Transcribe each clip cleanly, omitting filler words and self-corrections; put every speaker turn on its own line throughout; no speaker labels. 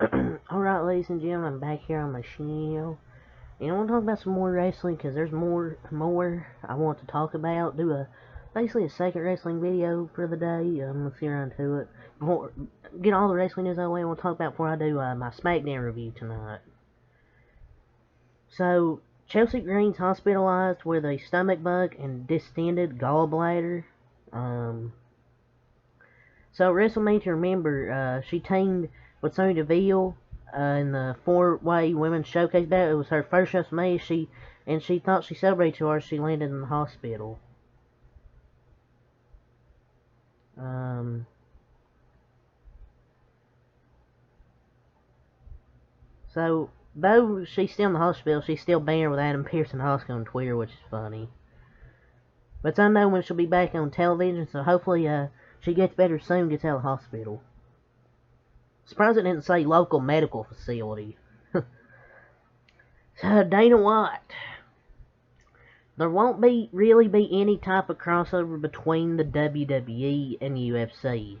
Alright, ladies and gentlemen, I'm back here on my channel. And I want to talk about some more wrestling because there's more I want to talk about. Do basically a second wrestling video for the day. Let's get around to it. Get all the wrestling news out of the way I want to talk about before I do my SmackDown review tonight. So, Chelsea Green's hospitalized with a stomach bug and distended gallbladder. So WrestleMania, remember, she teamed with Sonya Deville in the four-way women's showcase battle. It was her first WrestleMania. She thought she celebrated too hard. She landed in the hospital. So though she's still in the hospital, she's still banned with Adam Pearce and Hoskins on Twitter, which is funny. But it's unknown when she'll be back on television. So hopefully, she gets better soon. Gets out of the hospital. Surprised it didn't say local medical facility. So Dana White. There won't really be any type of crossover between the WWE and UFC.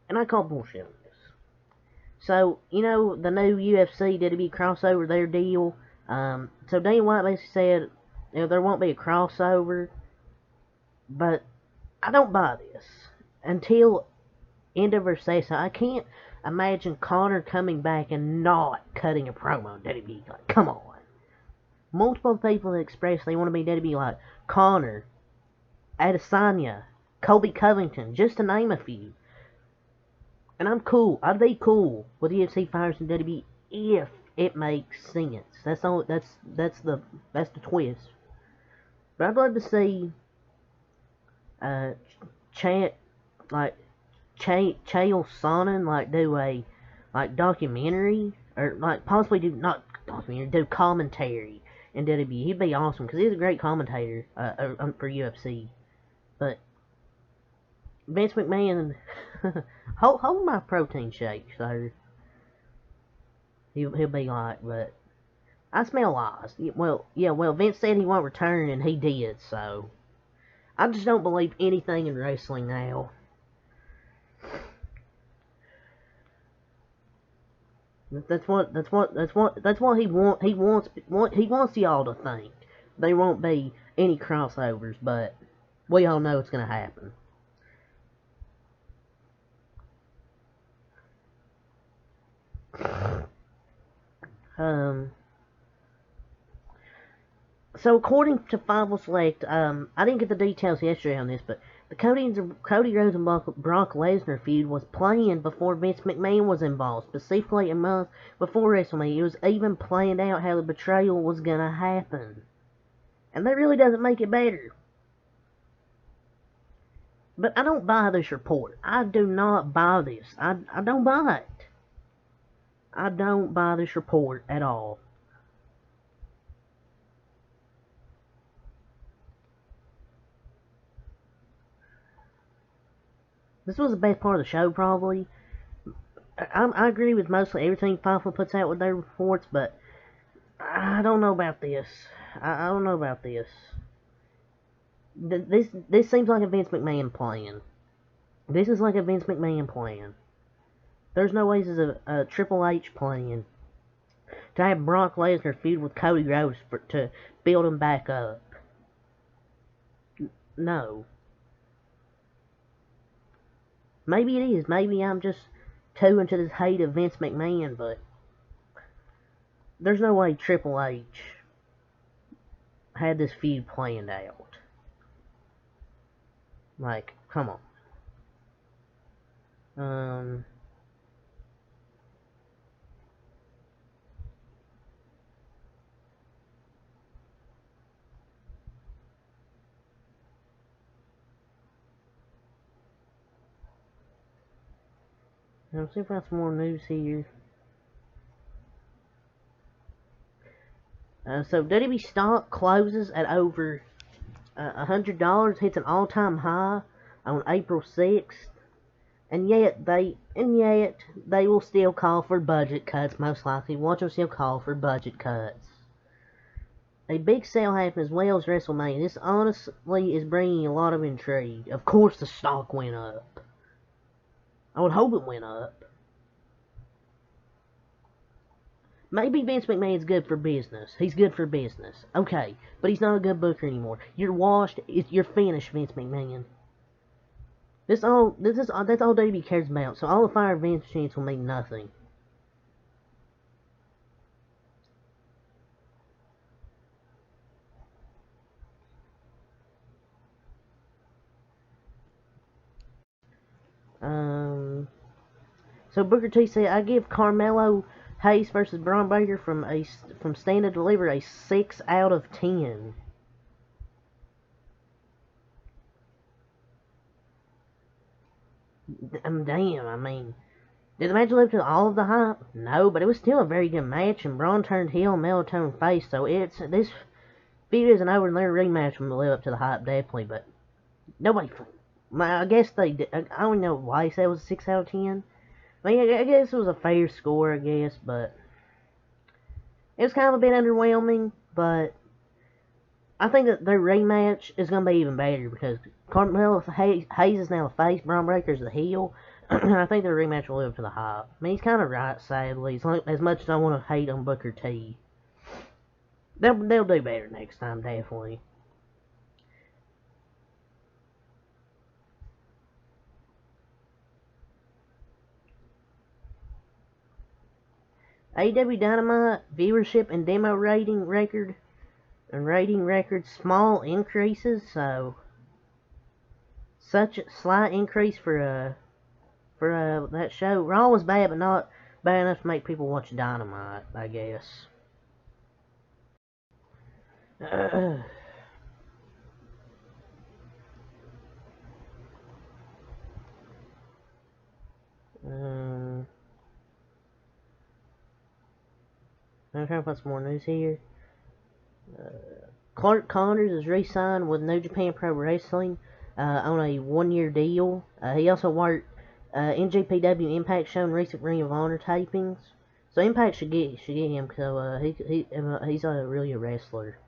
And I call bullshit on this. So, you know, the new UFC WWE crossover, their deal. So Dana White basically said, you know, there won't be a crossover. But I don't buy this. Until Endeavor says so. I can't imagine Connor coming back and not cutting a promo on WWE. Like, come on. Multiple people express they want to be WWE, like Connor, Adesanya, Colby Covington, just to name a few. And I'm cool. I'd be cool with UFC fighters in WWE if it makes sense. That's the twist. But I'd love to see Chael Sonnen do a documentary, or possibly do not documentary, do commentary in WWE. He'd be awesome because he's a great commentator for UFC. But Vince McMahon, hold my protein shake, sir. He'll be like, but I smell lies. Well, Vince said he won't return, and he did. So I just don't believe anything in wrestling now. That's what he wants y'all to think. There won't be any crossovers, but we all know it's gonna happen. So according to Five Select, I didn't get the details yesterday on this, but the Cody Rhodes and Brock Lesnar feud was planned before Vince McMahon was involved, specifically a month before WrestleMania. It was even planned out how the betrayal was gonna happen, and that really doesn't make it better. But I don't buy this report. I do not buy this. I don't buy it. I don't buy this report at all. This was the best part of the show, probably. I agree with mostly everything FIFA puts out with their reports, but I don't know about this. I don't know about this. This seems like a Vince McMahon plan. This is like a Vince McMahon plan. There's no way this is a Triple H plan to have Brock Lesnar feud with Cody Rhodes to build him back up. No. Maybe it is. Maybe I'm just too into this hate of Vince McMahon, but there's no way Triple H had this feud planned out. Like, come on. Let's see if I have some more news here. So WWE stock closes at over $100, hits an all-time high on April 6th, and yet they will still call for budget cuts. Most likely, watch them still call for budget cuts. A big sale happened as well as WrestleMania. This honestly is bringing a lot of intrigue. Of course, the stock went up. I would hope it went up. Maybe Vince McMahon's good for business. He's good for business. Okay, but he's not a good booker anymore. You're washed. You're finished, Vince McMahon. That's all WWE cares about. So all the fire Vince chants will mean nothing. So Booker T said, I give Carmelo Hayes versus Braun Breaker from Stand and Deliver a 6 out of 10. Damn, I mean, did the match live to all of the hype? No, but it was still a very good match, and Braun turned heel and Melo turned face, so this feud isn't over, and their rematch will live up to the hype, definitely, but nobody, I guess they did, I don't know why he said it was a 6 out of 10. I mean, I guess it was a fair score, I guess, but it was kind of a bit underwhelming, but I think that their rematch is going to be even better because Carmelo Hayes is now the face, Braun Breaker's the heel, and I think their rematch will live up to the hype. I mean, he's kind of right, sadly, as much as I want to hate on Booker T. They'll do better next time, definitely. AEW Dynamite viewership and demo rating record small increases, so such a slight increase for that show. Raw was bad, but not bad enough to make people watch Dynamite, I guess. I'm trying to find some more news here. Clark Connors is re-signed with New Japan Pro Wrestling on a 1-year deal. He also worked NJPW Impact show and recent Ring of Honor tapings. So Impact should get him. So he's really a wrestler.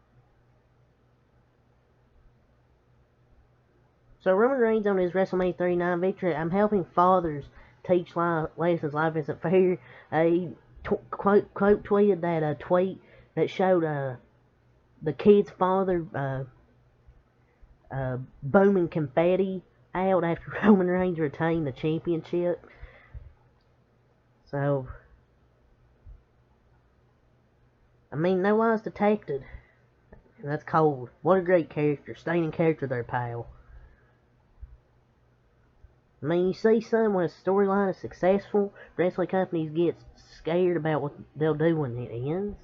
So Roman Reigns on his WrestleMania 39 victory. I'm helping fathers teach lessons. Life isn't fair. He quote tweeted that tweet that showed the kid's father booming confetti out after Roman Reigns retained the championship. So, I mean, no lies detected. And that's cold. What a great character. Staying in character there, pal. I mean, you see some when a storyline is successful, wrestling companies get scared about what they'll do when it ends.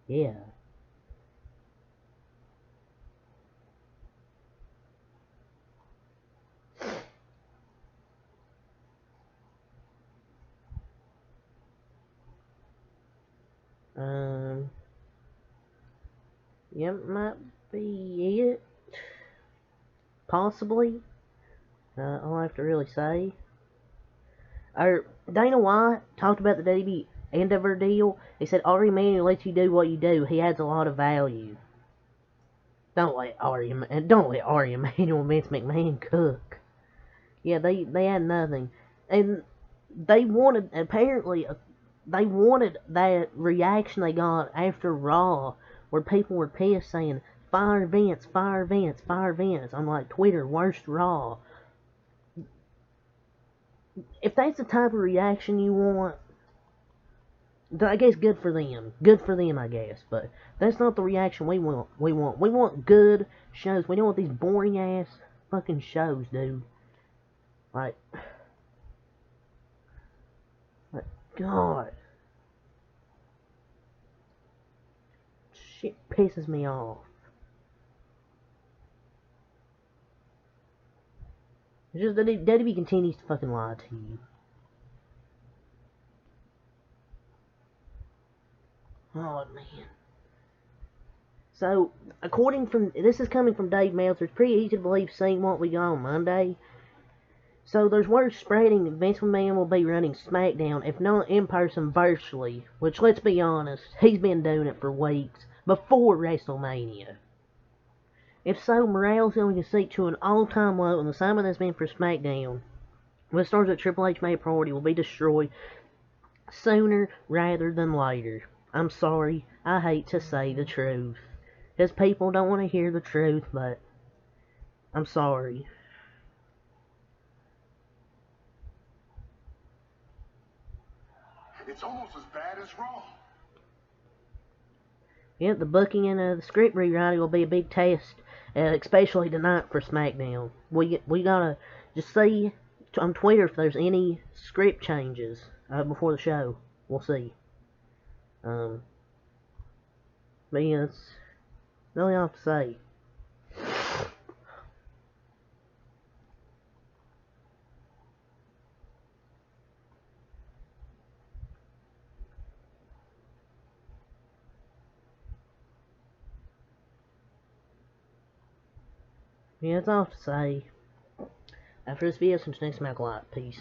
Yeah. Yep, might be it. Possibly. I'll have to really say. Dana White talked about the WWE Endeavor deal. He said Ari Emanuel lets you do what you do. He adds a lot of value. Don't let Ari Emanuel and Vince McMahon cook. Yeah, they had nothing, and they wanted that reaction they got after Raw, where people were pissed saying fire Vince, fire Vince, fire Vince. I'm like, Twitter, worst Raw. If that's the type of reaction you want, I guess good for them. Good for them, I guess. But that's not the reaction we want. We want good shows. We don't want these boring ass fucking shows, dude. Like God. Shit pisses me off. It's just that WWE continues to fucking lie to you. Oh man. So, this is coming from Dave Meltzer. It's pretty easy to believe seeing what we got on Monday. So there's word spreading that Vince McMahon will be running SmackDown, if not in person, virtually. Which, let's be honest, he's been doing it for weeks before WrestleMania. If so, morale's going to sink to an all-time low, and the assignment that's been for SmackDown, with stars that Triple H made a priority, will be destroyed sooner rather than later. I'm sorry, I hate to say the truth. Because people don't want to hear the truth, but I'm sorry.
It's almost as bad as Raw.
Yeah, the booking and the script rewriting will be a big test, especially tonight for SmackDown. We gotta just see on Twitter if there's any script changes before the show. We'll see. Um, but yeah, that's really all I have to say. Yeah, that's all I have to say. After this video, since next Mac Live. Peace.